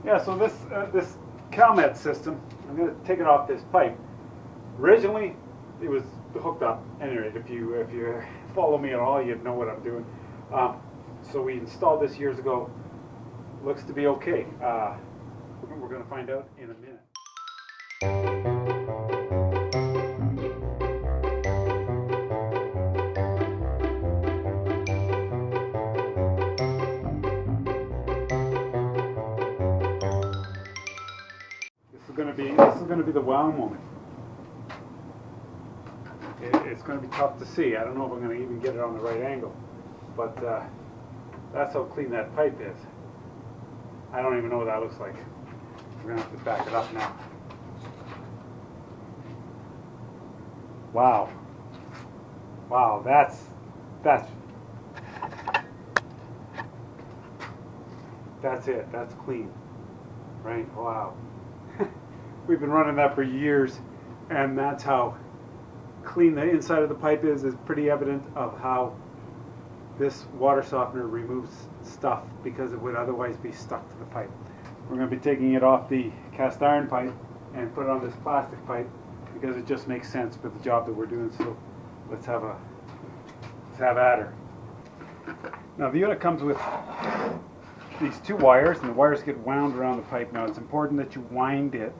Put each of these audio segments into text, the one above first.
Yeah, so this Calmat system, I'm going to take it off this pipe. Originally, it was hooked up. Anyway, if you follow me at all, you'd know what I'm doing. So we installed this years ago. Looks to be okay. We're going to find out in a minute. This is going to be the wow moment. It's going to be tough to see. I don't know if I'm going to even get it on the right angle, but that's how clean that pipe is. I don't even know what that looks like. We're going to have to back it up now. Wow. Wow, that's it. That's clean. Right? Wow. We've been running that for years, and that's how clean the inside of the pipe is pretty evident of how this water softener removes stuff, because it would otherwise be stuck to the pipe. We're going to be taking it off the cast iron pipe and put it on this plastic pipe because it just makes sense for the job that we're doing. So let's have at her. Now the unit comes with these two wires, and the wires get wound around the pipe. Now it's important that you wind it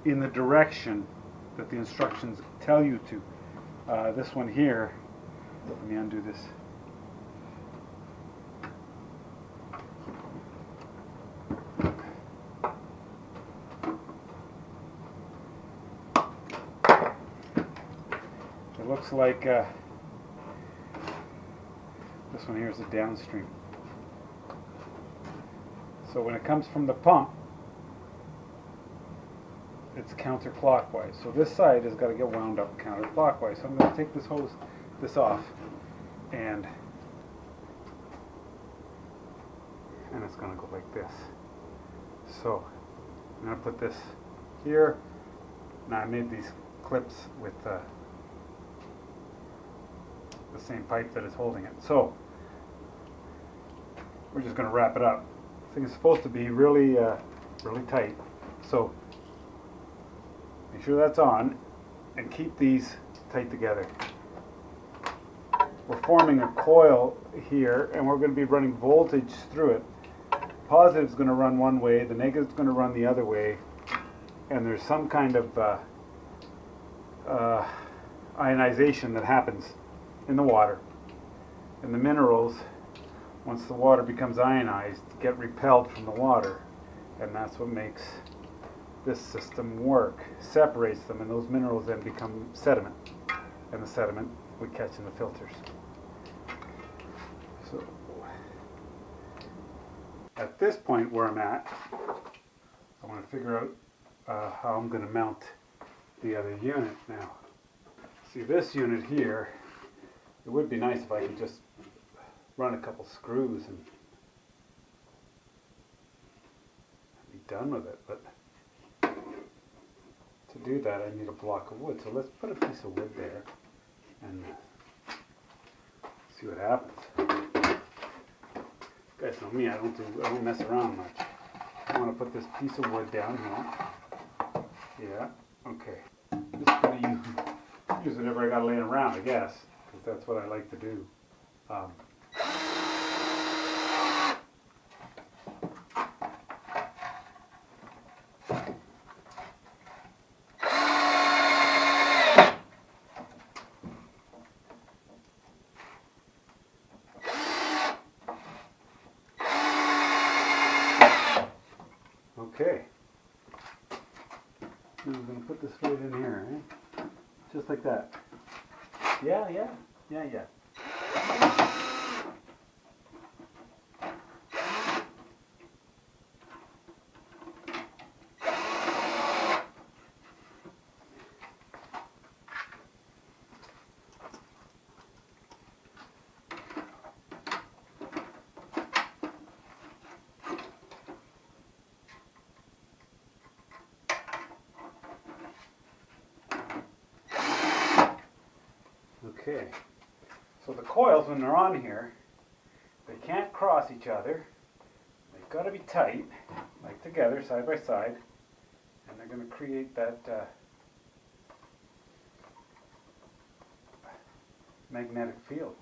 in the direction that the instructions tell you to. This one here, let me undo this. It looks like this one here is a downstream. So when it comes from the pump, it's counterclockwise. So this side has got to get wound up counterclockwise. So I'm going to take this off, and it's going to go like this. So I'm going to put this here. Now I made these clips with the same pipe that is holding it. So we're just going to wrap it up. This thing is supposed to be really tight. So make sure that's on, and keep these tight together. We're forming a coil here, and we're going to be running voltage through it. Positive is going to run one way, the negative is going to run the other way, and there's some kind of ionization that happens in the water. And the minerals, once the water becomes ionized, get repelled from the water, and that's what makes this system work. Separates them, and those minerals then become sediment, and the sediment we catch in the filters. So at this point where I'm at, I want to figure out how I'm going to mount the other unit now. See, this unit here, it would be nice if I could just run a couple screws and be done with it, but to do that I need a block of wood. So let's put a piece of wood there and see what happens. You guys know me, I don't mess around much. I want to put this piece of wood down here. Yeah, okay. Just going to use whatever I got laying around, I guess, because that's what I like to do. Okay. Now I'm going to put this right in here, eh? Just like that. Yeah. Okay, so the coils, when they're on here, they can't cross each other. They've got to be tight, like together side by side, and they're going to create that magnetic field.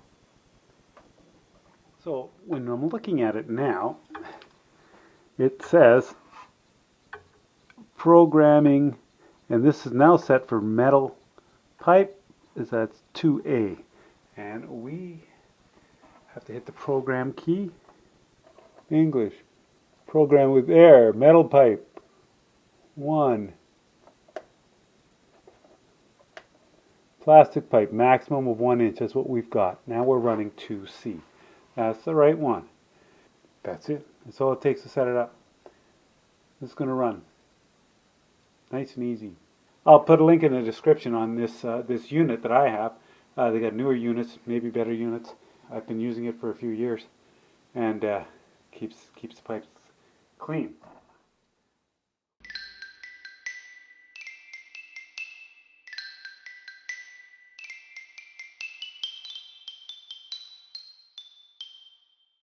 So when I'm looking at it now, it says programming, and this is now set for metal pipe, is that's 2A. And we have to hit the program key. English. Program with air, metal pipe. 1. Plastic pipe, maximum of 1 inch. That's what we've got. Now we're running 2C. That's the right one. That's it. That's all it takes to set it up. It's going to run. Nice and easy. I'll put a link in the description on this this unit that I have. They got newer units, maybe better units. I've been using it for a few years, and keeps the pipes clean.